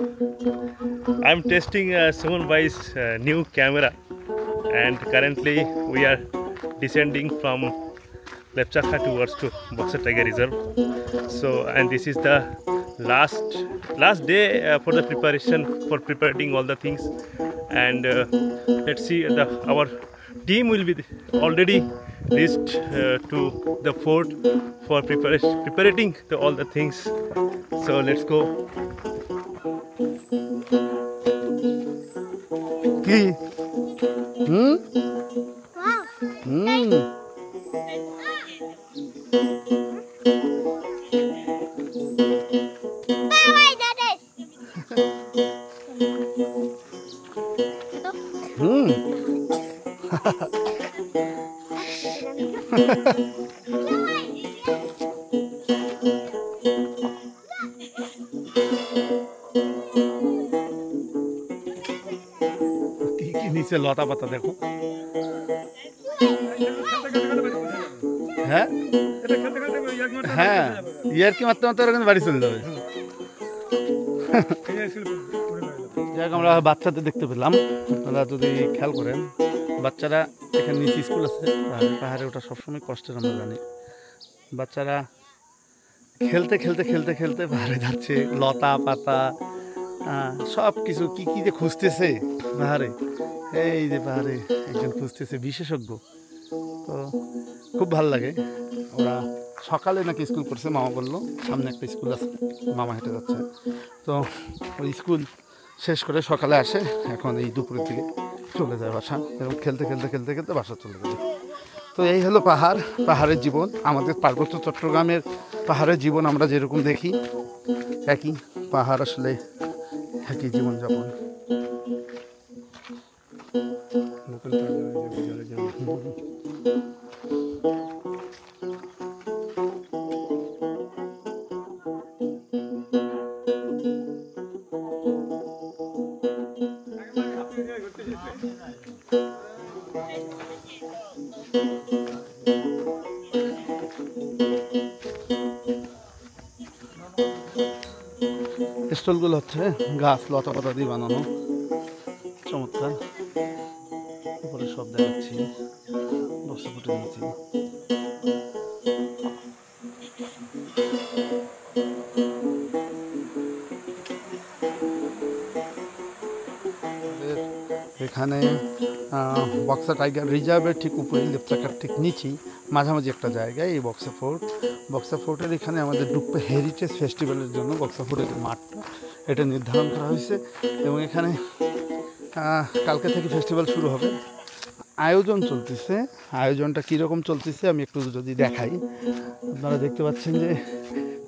I'm testing Suman Bhai's new camera, and currently we are descending from Lepchakha towards to Boxer Tiger Reserve. So, and this is the last day for the preparation, for preparing all the things, and let's see, our team will be already reached to the fort for preparing all the things. So let's go. नीचे लता पता देखो হ্যাঁ হ্যাঁ ইয়ার কি মাত্র মাত্র ওখানে বাড়ি চলে যাবে যাক আমরা বাচ্চাদের দেখতে পেলাম আপনারা যদি খেয়াল করেন বাচ্চারা এখানে নিচে স্কুল আছে পাহাড়ে ওটা সবসময় কষ্টের আমরা জানি বাচ্চারা খেলতে খেলতে খেলতে খেলতে পাহাড়ে যাচ্ছে লতা পাতা সব কিছু কি কি যে খুঁজতেছে পাহাড়ে এই যে পাহাড়ে একজন খুঁজতেছে বিশেষজ্ঞ তো খুব ভালো লাগে ওরা সকালে নাকি স্কুল করছে মামা বললো সামনে একটা স্কুল আছে মামা হেঁটে যাচ্ছে তো ওই স্কুল শেষ করে সকালে আসে এখন এই দুপুরের দিকে চলে যায় বাসা এবং খেলতে খেলতে খেলতে খেলতে বাসা চলে যায় তো এই হলো পাহাড়ের জীবন আমাদের পার্বত্য চট্টগ্রামের পাহাড়ের জীবন আমরা যেরকম দেখি একই পাহাড় আসলে একই জীবনযাপন স্টলগুলো হচ্ছে গাছ লতা পাতা দিয়ে বানানো চমৎকার উপরে সব দেখাচ্ছি বক্স ফুটে নিয়েছি এখানে বক্সা টাইগার রিজার্ভের ঠিক উপরে লেপচাকার ঠিক নিচেই মাঝামাঝি একটা জায়গায় এই বক্সা ফোর্টের এখানে আমাদের ডুপ্পে হেরিটেজ ফেস্টিভ্যালের জন্য বক্সা ফোর্টের মাঠটা এটা নির্ধারণ করা হয়েছে এবং এখানে কালকে থেকে ফেস্টিভ্যাল শুরু হবে আয়োজন চলতেছে আয়োজনটা কীরকম চলতেছে আমি একটু যদি দেখাই আপনারা দেখতে পাচ্ছেন যে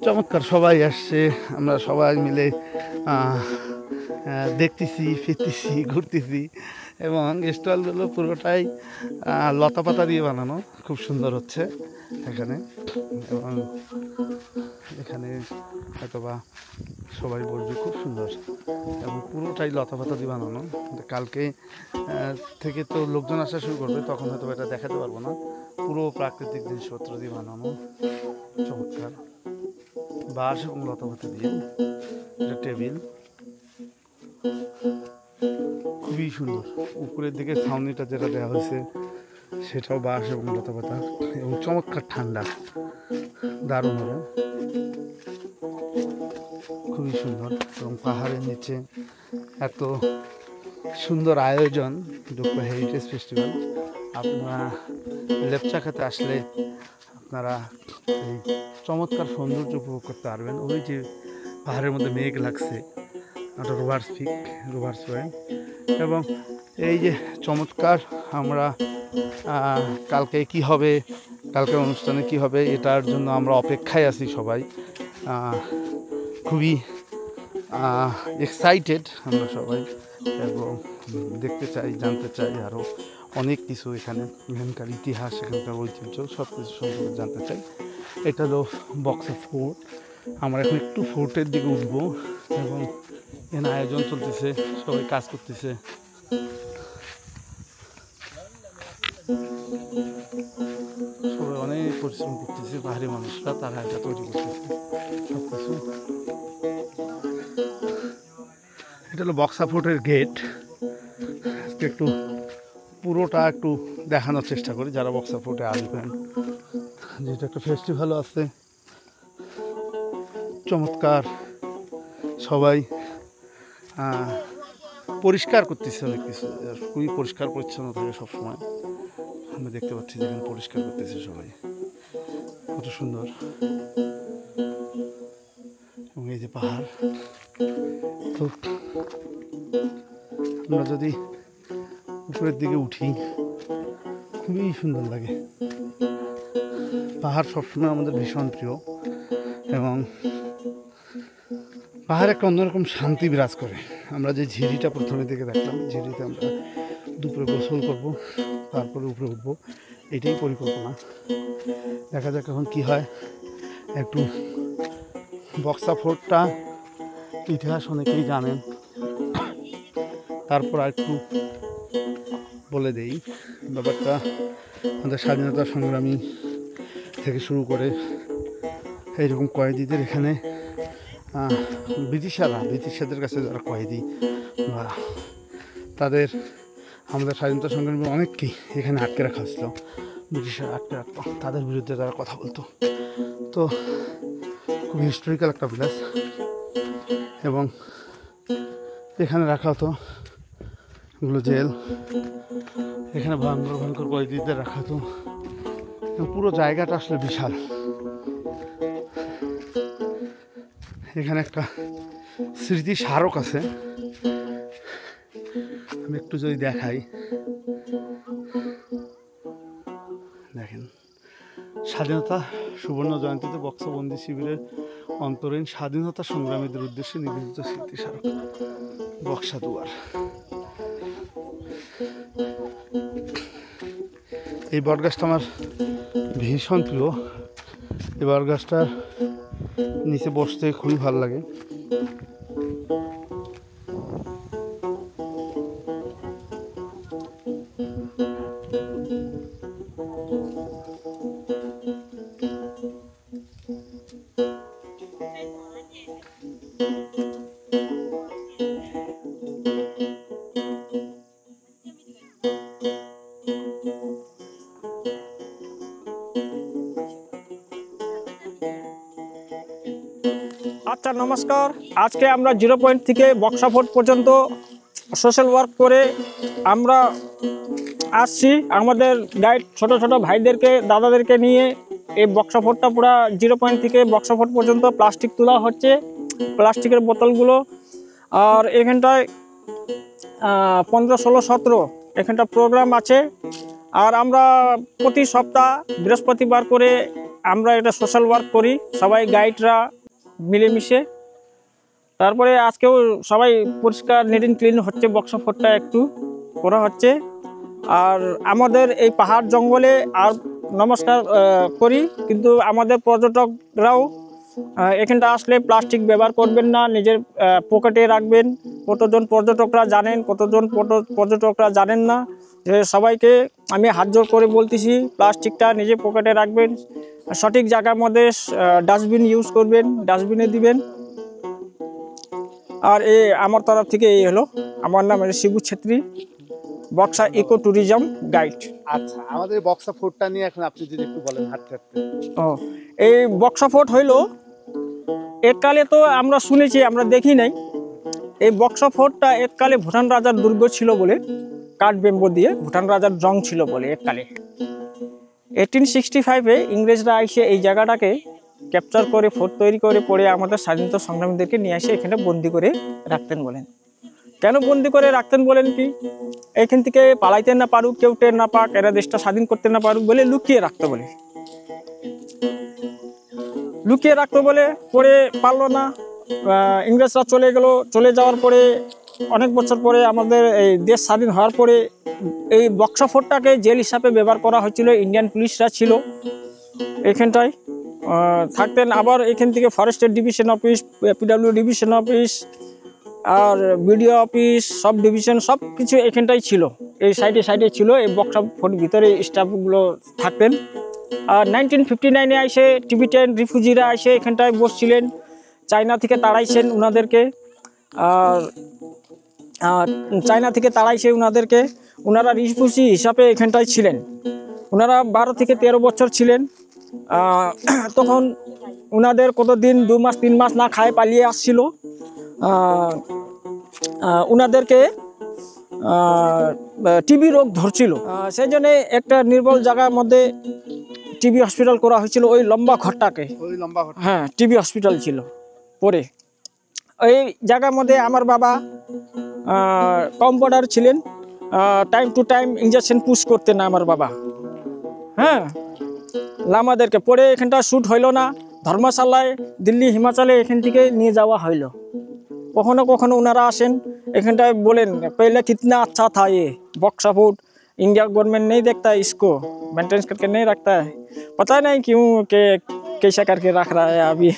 চমৎকার সবাই আসছে আমরা সবাই মিলে দেখতেছি ফিরতেছি ঘুরতেছি এবং স্টলগুলো পুরোটাই লতা পাতা দিয়ে বানানো খুব সুন্দর হচ্ছে এখানে এবং এখানে হয়তোবা সবাই বলবে খুব সুন্দর এবং পুরোটাই লতা পাতা দিয়ে বানানো কালকে থেকে তো লোকজন আসা শুরু করবে তখন হয়তো এটা দেখাতে পারবো না পুরো প্রাকৃতিক জিনিসপত্র দিয়ে বানানো চমৎকার বাঁশ এবং লতা পাতা দিয়ে এটা টেবিল খুবই সুন্দর উপরের দিকে ছাউনিটা যেটা দেওয়া হয়েছে সেটাও বাঁশ এবং লতা পাতা এবং চমৎকার ঠান্ডা দারুণ হবে খুবই সুন্দর এবং পাহাড়ের নিচে এত সুন্দর আয়োজন ডুপ্পা হেরিটেজ ফেস্টিভ্যাল আপনারা লেপচাখাতে আসলে আপনারা এই চমৎকার সৌন্দর্য উপভোগ করতে পারবেন ওই যে পাহাড়ের মধ্যে মেঘ লাগছে ওটা রোভার্স পয়েন্ট এবং এই যে চমৎকার আমরা কালকে কি হবে কালকে অনুষ্ঠানে কি হবে এটার জন্য আমরা অপেক্ষায় আছি সবাই খুবই এক্সাইটেড আমরা সবাই এবং দেখতে চাই জানতে চাই আরও অনেক কিছু এখানকার ইতিহাস এখানকার ঐতিহ্য সব কিছু সম্পর্কে জানতে চাই এটা হলো বক্সা ফোর্ট আমরা এখন একটু ফোর্টের দিকে উঠবো এবং এখানে আয়োজন চলতেছে সবাই কাজ করতেছে সবাই অনেক পরিশ্রম করতেছে পাহাড়ি মানুষরা তারা এটা তৈরি করতেছে সব কিছু এটা হলো বক্সা ফোর্টের গেট। আজকে একটু পুরোটা একটু দেখানোর চেষ্টা করি যারা বক্সা ফোর্টে আসবেন, যেহেতু একটা ফেস্টিভ্যালও আছে। চমৎকার, সবাই পরিষ্কার করতেছে, অনেক কিছু খুবই পরিষ্কার পরিচ্ছন্ন থাকে সবসময়। আমরা দেখতে পাচ্ছি যেখানে পরিষ্কার করতেছে সবাই, কত সুন্দর। এবং এই যে পাহাড়, তো আমরা যদি উপরের দিকে উঠি খুবই সুন্দর লাগে। পাহাড় সবসময় আমাদের ভীষণ প্রিয় এবং পাহাড় একটা অন্যরকম শান্তি বিরাজ করে। আমরা যে ঝিরিটা প্রথমে দিকে দেখলাম, ঝিরিতে আমরা দুপুরে গোসল করব, তারপরে উপরে উঠবো, এটাই পরিকল্পনা। দেখা যাক এখন কি হয়। একটু বক্সা ফোর্টটা ইতিহাস অনেকেই জানেন, তারপর একটু বলে দেই ব্যাপারটা। আমাদের স্বাধীনতা সংগ্রামী থেকে শুরু করে এইরকম কয়েদিদের এখানে ব্রিটিশারদের কাছে যারা কয়েদি বা তাদের আমাদের স্বাধীনতা সংগ্রামী অনেককেই এখানে আটকে রাখা হয়েছিল। ব্রিটিশরা আটকে রাখতো, তাদের বিরুদ্ধে তারা কথা বলতো। তো খুব হিস্টোরিক্যাল একটা প্লেস এবং এখানে রাখা হতো এগুলো জেল। এখানে ভয়ঙ্কর কয়েদিদের রাখা হতো। পুরো জায়গাটা আসলে বিশাল। এখানে একটা স্মৃতি স্মারক আছে, আমি একটু যদি দেখাই, দেখেন, স্বাধীনতা সুবর্ণ জয়ন্তীতে বক্সবন্দি শিবিরের অন্তরীণ স্বাধীনতা সংগ্রামীদের উদ্দেশ্যে নিবেদিত স্মৃতি স্মারক বক্সা দুয়ার। এই বটগাছটা আমার ভীষণ প্রিয়। এই বটগাছটার নিচে বসতে খুবই ভালো লাগে। আচ্ছা, নমস্কার। আজকে আমরা 0 পয়েন্ট থেকে বক্সা ফোর্ট পর্যন্ত সোশ্যাল ওয়ার্ক করে আমরা আসছি। আমাদের গাইড ছোট ছোট ভাইদেরকে, দাদাদেরকে নিয়ে এই বক্সা ফোর্টটা পুরো 0 পয়েন্ট থেকে বক্সা ফোর্ট পর্যন্ত প্লাস্টিক তোলা হচ্ছে, প্লাস্টিকের বোতলগুলো। আর এখানটায় 15, 16, 17 এখানটা প্রোগ্রাম আছে। আর আমরা প্রতি সপ্তাহ বৃহস্পতিবার করে আমরা এটা সোশ্যাল ওয়ার্ক করি, সবাই গাইডরা মিলেমিশে। তারপরে আজকেও সবাই পরিষ্কার নিট অ্যান্ড ক্লিন হচ্ছে, বক্সা ফোর্টটা একটু করা হচ্ছে। আর আমাদের এই পাহাড় জঙ্গলে আর নমস্কার করি, কিন্তু আমাদের পর্যটকরাও এখানটা আসলে প্লাস্টিক ব্যবহার করবেন না, নিজের পকেটে রাখবেন। কতজন পর্যটকরা জানেন, কতজন পর্যটকরা জানেন না, যে সবাইকে আমি হাত জোর করে বলতেছি প্লাস্টিকটা নিজের পকেটে রাখবেন, সঠিক জায়গার মধ্যে ডাস্টবিন ইউজ করবেন, ডাস্টবিনে দিবেন। আর আমার তরফ থেকে এই হলো, আমার নাম Shibu Chhetri, Buxa eco tourism guide. আচ্ছা, আমাদের বক্সা ফোর্টটা নিয়ে এখন আপনি যদি একটু বলেন হাঁটতে হাঁটতে। এই বক্সা ফোর্ট হইল এককালে, তো আমরা শুনেছি, আমরা দেখি নাই। এই বক্সা ফোর্টটা এককালে ভুটান রাজার দুর্গ ছিল বলে, কাঠ বেম্বো দিয়ে ভুটান রাজার জং ছিল বলে এককালে। 1865-এ ইংরেজরা এসে এই জায়গাটাকে ক্যাপচার করে ফোর্ট তৈরি করে পরে আমাদের স্বাধীনতা সংগ্রামীদেরকে নিয়ে এসে এখানে বন্দি করে রাখতেন বলেন। কেন বন্দি করে রাখতেন বলেন কি, এখান থেকে পালাইতে না পারুক, কেউ টের না পাক, এরা দেশটা স্বাধীন করতে না পারুক বলে লুকিয়ে রাখতো বলে। লুকিয়ে রাখতো বলে পরে পারলো না, ইংরেজরা চলে গেল। চলে যাওয়ার পরে অনেক বছর পরে আমাদের এই দেশ স্বাধীন হওয়ার পরে এই বক্সা ফোর্টটাকে জেল হিসাবে ব্যবহার করা হয়েছিল। ইন্ডিয়ান পুলিশরা ছিল এখানটায় থাকতেন। আবার এখান থেকে ফরেস্টের division office, P W division office আর বিডিও অফিস, সব ডিভিশন সব কিছু এখানটাই ছিল। এই সাইডে ছিল। এই বক্সা ফোর্ট ভিতরে স্টাফগুলো থাকতেন। আর 1959-এ এসে টিবেটান রিফিউজিরা এসে এখানটায় বসছিলেন, চায়না থেকে তাড়াইছেন ওনাদেরকে। আর আর চায়না থেকে তাড়াইছে ওনাদেরকে। ওনারা রিফিউজি হিসাবে এখানটায় ছিলেন। ওনারা 12 থেকে 13 বছর ছিলেন। তখন ওনাদের কতদিন 2 মাস 3 মাস না খায় পালিয়ে আসছিল। ওনাদেরকে টিবি রোগ ধরছিল, সেই জন্য একটা নির্বল জায়গার মধ্যে টিবি হসপিটাল করা হয়েছিল। ওই লম্বা ঘরটাকে, হ্যাঁ, টিবি হসপিটাল ছিল। পরে ওই জায়গার মধ্যে আমার বাবা কম্পাউন্ডার ছিলেন। Time to time injection push করতেন না আমার বাবা। হ্যাঁ, আমাদেরকে পরে এখানটা শ্যুট হইল না, ধর্মশালায় দিল্লি হিমাচলে এখান থেকে নিয়ে যাওয়া হইল। কখনো কখনো ওনারা আসেন এখানটায়, বলেন पहले कितना अच्छा था ये बॉक्स फूड, इंडिया गवर्नमेंट नहीं देखता है इसको, मेंटेनेंस करके नहीं रखता है, पता नहीं क्यों के कैसा करके रख रहा है अभी।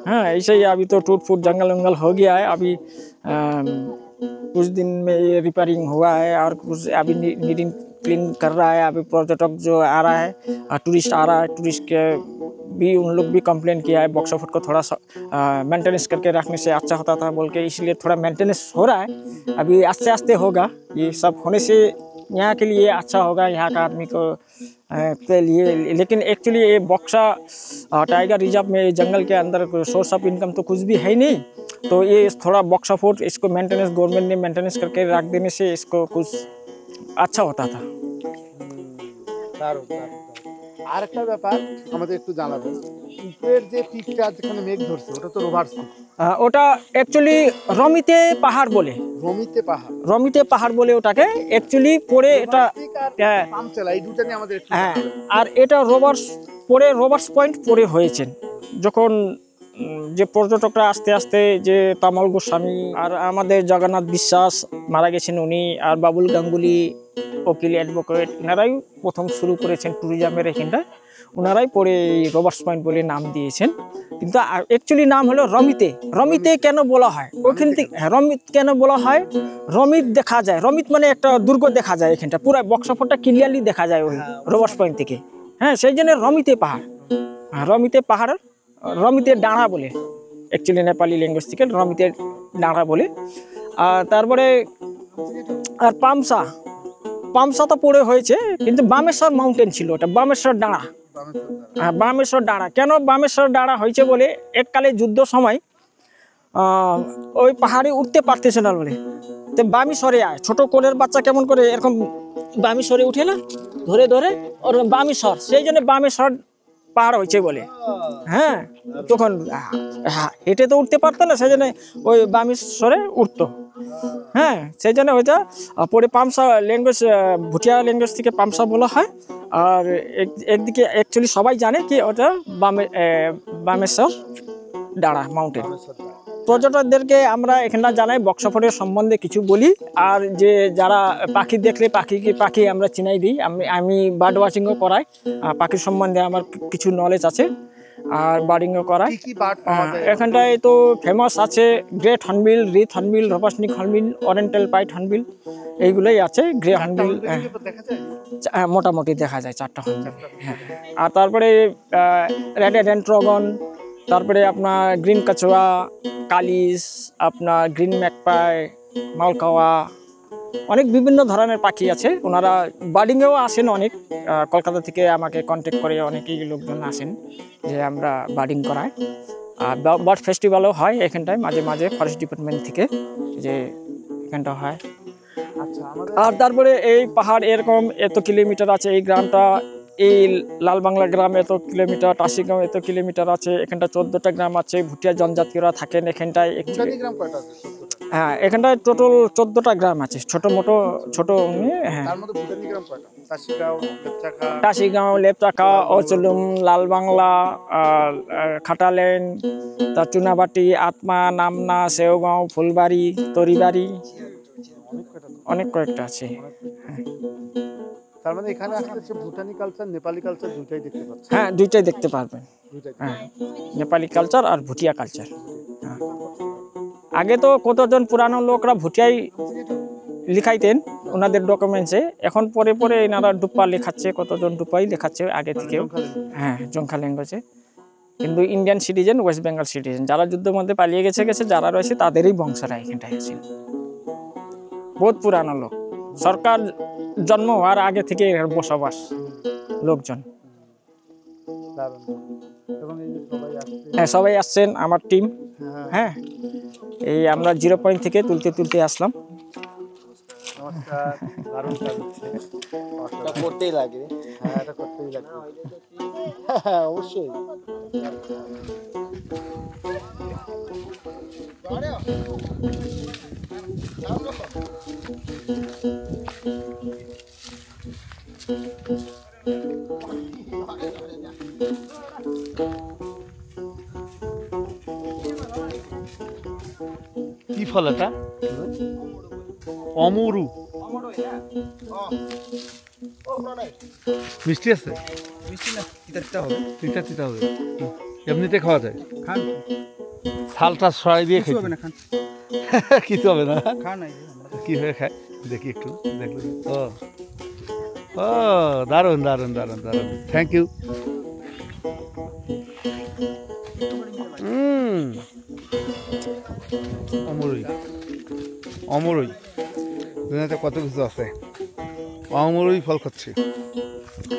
हाँ, ऐसे ही अभी तो टूट फूट जंगल वंगल हो गया है। अभी कुछ दिन में ये रिपेयरिंग हुआ है और कुछ अभी नीडिंग क्लीन कर रहा है। अभी पर्यटक जो आ रहा है, टूरिस्ट आ रहा है, टूरिस्ट के भी उन लोग भी कंप्लेन किया है बॉक्स फूड को थोड़ा सा मेंटेनेंस करके रखने से अच्छा होता था बोल के, इसलिए थोड़ा मेंटेनेंस हो रहा है। अभी आस्ते आस्ते होगा, ये सब होने से यहाँ के लिए अच्छा होगा, यहाँ का आदमी को के लिए। लेकिन एक्चुअली ये बॉक्सा टाइगर रिजर्व में जंगल के अंदर सोर्स ऑफ इनकम तो कुछ भी है नहीं, तो ये थोड़ा बॉक्सा फूड इसको मेंटेनेंस गवर्नमेंट ने मेंटेनेंस करके रख देने से इसको कुछ अच्छा होता था। আরেকটা ব্যাপার আমাদের একটু জানাবেন, উপরের যে পিকটা যেখানে মেঘ ধরছে ওটা তো রোভার্স পিক। ওটা অ্যাকচুয়ালি রমিতে পাহাড় বলে, রমিতে পাহাড় বলে ওটাকে অ্যাকচুয়ালি। পরে এটা পামচলা, এই দুটো নিয়ে আমাদের একটু। হ্যাঁ, আর এটা রবার্স পয়েন্ট পরে হয়েছেন। যখন যে পর্যটকরা আস্তে আস্তে, যে তামল গোস্বামী আর আমাদের জগন্নাথ বিশ্বাস মারা গেছেন উনি, আর বাবুল গাঙ্গুলি উকিল অ্যাডভোকেট, ওনারাই প্রথম শুরু করেছেন ট্যুরিজমের এখানটায়। ওনারাই পরে রবার্স পয়েন্ট বলে নাম দিয়েছেন, কিন্তু অ্যাকচুয়ালি নাম হলো রমিতে। রমিতে কেন বলা হয় ওইখান থেকে, রমিত কেন বলা হয়, রমিত দেখা যায়, রমিত মানে একটা দুর্গ দেখা যায় এখানটা, পুরো বক্সফোর্ডটা ক্লিয়ারলি দেখা যায় ওই রবার্স পয়েন্ট থেকে। হ্যাঁ, সেই জন্য রমিতে পাহাড়। রমিতে পাহাড়, রমিতের ডাঁড়া বলে, অ্যাকচুয়ালি নেপালি ল্যাঙ্গুয়েজ থেকে রমিতের ডাঁড়া বলে। আর তারপরে আর পামসা তো পড়ে হয়েছে, কিন্তু বামেশ্বর মাউন্টেন ছিল ওটা, বামেশ্বর ডাঁড়া। হ্যাঁ, বামেশ্বর ডাঁড়া কেন বামেশ্বর ডাঁড়া হয়েছে বলে, এককালে যুদ্ধ সময় ওই পাহাড়ে উঠতে পারতেছে না বলে, তো বামেশ্বরে আয়, ছোট কোলের বাচ্চা কেমন করে এরকম বামেশ্বরে উঠে না, ধরে ধরে ওর বামেশ্বর, সেই জন্য বামেশ্বর পাহাড় হয়েছে বলে। হ্যাঁ, তখন হেঁটে তো উঠতে পারতো না, সেই জন্য ওই বামেশ্বরে উঠতো। হ্যাঁ, সেই জন্য ওইটা পরে পামসা ল্যাঙ্গুয়েজ, ভুটিয়া ল্যাঙ্গুয়েজ থেকে পামসা বলা হয়। আর একদিকে অ্যাকচুয়ালি সবাই জানে কি ওটা বামেশ্বর ডাঁড়া মাউন্টেন। পর্যটকদেরকে আমরা এখানটা জানাই বক্সফোর্ডের সম্বন্ধে কিছু বলি, আর যে যারা পাখি দেখলে পাখি আমরা চিনাই দিই। আমি বার্ড ওয়াচিংও করাই, পাখির সম্বন্ধে আমার কিছু নলেজ আছে, আর বার্ডিংও করাই। এখানটায় তো ফেমাস আছে great hornbill, wreath hornbill, rufous necked hornbill, oriental pied hornbill, এইগুলোই আছে। গ্রে হর্নবিল মোটামুটি দেখা যায় 4টা হর্নবিল। হ্যাঁ, আর তারপরে রেডেডেন্ট্রগন, তারপরে আপনার গ্রিন কাচুয়া, কালিস, আপনার গ্রিন ম্যাকপাই, মালকাওয়া, অনেক বিভিন্ন ধরনের পাখি আছে। ওনারা বার্ডিংয়েও আসেন অনেক, কলকাতা থেকে আমাকে কন্ট্যাক্ট করে অনেকেই লোকজন আসেন যে আমরা বার্ডিং করাই। আর বার্ড ফেস্টিভ্যালও হয় এখানটায় মাঝে মাঝে, ফরেস্ট ডিপার্টমেন্ট থেকে যে এখানটা হয়। আর তারপরে এই পাহাড় এরকম এত কিলোমিটার আছে, এই গ্রামটা, এই লাল বাংলা গ্রাম এত কিলোমিটার, টাসিগাঁও এত কিলোমিটার আছে। এখানটা 14টা গ্রাম আছে, ভুটিয়া জনজাতীয়রা থাকেন এখানটায়। হ্যাঁ, এখানটায় টোটাল 14টা গ্রাম আছে, ছোট হ্যাঁ, টাসিগাঁও, লেপচাকা, অচলুম, লাল বাংলা, খাটালেন, তার চুনাবাটি, আত্মা, নামনা, সেওগাঁও, ফুলবাড়ি, তরিবাড়ি, অনেক কয়েকটা আছে। তার মানে এখানে আসলে ভুটানি কালচার, নেপালি কালচার দুইটাই দেখতে পাচ্ছেন। হ্যাঁ, দুইটাই দেখতে পারবেন। হ্যাঁ, নেপালি কালচার আর ভুটিয়া কালচার। হ্যাঁ, আগে তো কতজন পুরানো লোকরা ভুটিয়াই লিখাইতেন ওনাদের ডকুমেন্টসে, এখন পরে পরে এনারা ডুপ্পা লেখাচ্ছে, কতজন ডুপ্পাই লেখাচ্ছে আগে থেকেও। হ্যাঁ, জংখা ল্যাঙ্গুয়েজে। কিন্তু Indian citizen, West Bengal citizen, যারা যুদ্ধের মধ্যে পালিয়ে গেছে যারা রয়েছে তাদেরই বংশরা এখানটায় আছে। বহুত পুরানো লোক, সরকার জন্ম হওয়ার আগে থেকে এর বসবাস লোকজন। হ্যাঁ, সবাই আসছেন আমার টিম। হ্যাঁ, এই আমরা 0 পয়েন্ট থেকে তুলতে আসলাম। করতেই লাগে, হ্যাঁ এটা করতেই লাগে, হ্যাঁ অবশ্যই। কি ফল এটা? অমরু। মিষ্টি আছে? মিষ্টি না, তিতা হবে। তিতা হবে, এমনিতে খাওয়া যায়। খান, ছালটা সরাই দিয়ে কিছু খেতে হবে না, খান। কিছু হবে না। খান কি হয়ে খায় দেখি একটু, দেখলো। ও ও দারুণ দারুণ দারুণ দারুণ, থ্যাংক ইউ। অমরই অমরই, দুনিয়াতে কত কিছু আছে। অমরই ফল খাচ্ছি,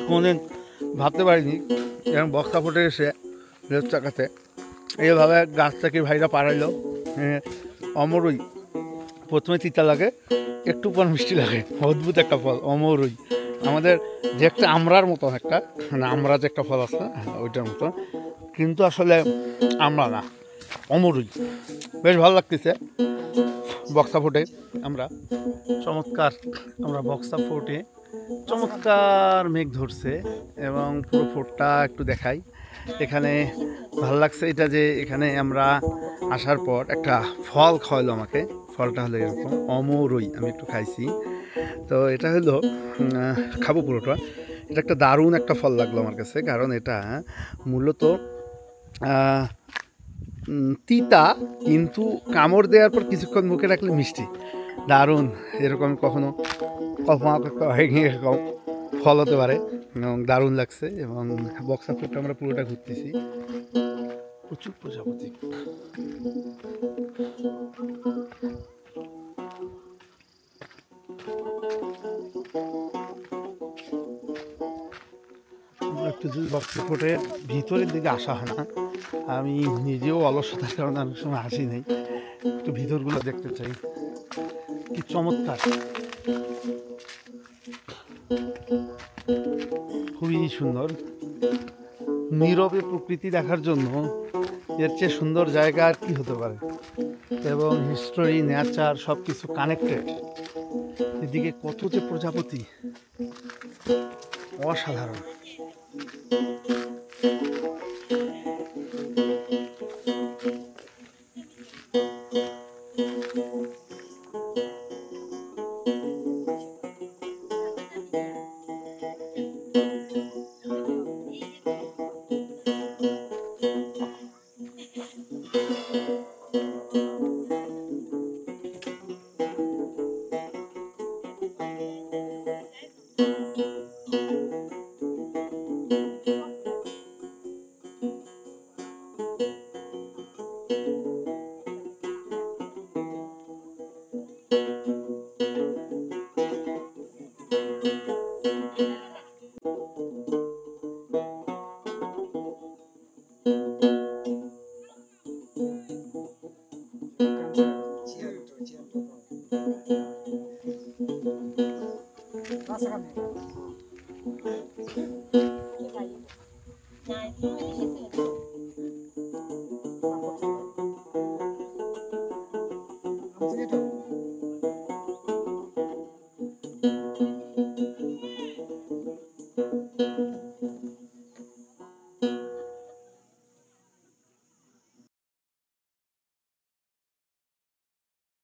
কোনদিন ভাবতে পারিনি এরকম বক্সা ফুটে এসে রেল চাকাতে এইভাবে গাছ থেকে ভাইরা পাড়াইলো। অমরই প্রথমে তিতা লাগে, একটু পর মিষ্টি লাগে, অদ্ভুত একটা ফল অমরই। আমাদের যে একটা আমরার মতো একটা, মানে আমরা যে একটা ফল আছে ওইটার মতো, কিন্তু আসলে আমরা না, অমরই। বেশ ভালো লাগতেছে। বক্সা ফোর্টে আমরা চমৎকার, আমরা বক্সা ফোর্টে চমৎকার মেঘ ধরছে এবং পুরো ফোর্টটা একটু দেখাই। এখানে ভালো লাগছে এটা যে এখানে আমরা আসার পর একটা ফল খাওয়ালো আমাকে। ফলটা হলো এরকম অমরই, আমি একটু খাইছি। তো এটা হলো খাবো পুরোটা। এটা একটা দারুণ একটা ফল লাগলো আমার কাছে, কারণ এটা মূলত তিতা, কিন্তু কামড় দেওয়ার পর কিছুক্ষণ মুখে রাখলে মিষ্টি, দারুণ। এরকম কখনো এরকম ফল হতে পারে এবং দারুণ লাগছে। এবং বক্সা ফোর্টটা আমরা পুরোটা ঘুরতেছি, প্রচুর প্রজাপতি। একটু বক্সা ফোর্টের ভিতরের দিকে আসা হয় না, আমি নিজেও অলসতার কারণে অনেক সময় আসি নাই। একটু ভিতরগুলো দেখতে চাই, কি চমৎকার, খুবই সুন্দর। নীরবে প্রকৃতি দেখার জন্য এর চেয়ে সুন্দর জায়গা আর কি হতে পারে। এবং হিস্টোরি, নেচার সব কিছু কানেক্টেড। এদিকে কত যে প্রজাপতি, অসাধারণ। 나 처음에 실수했어.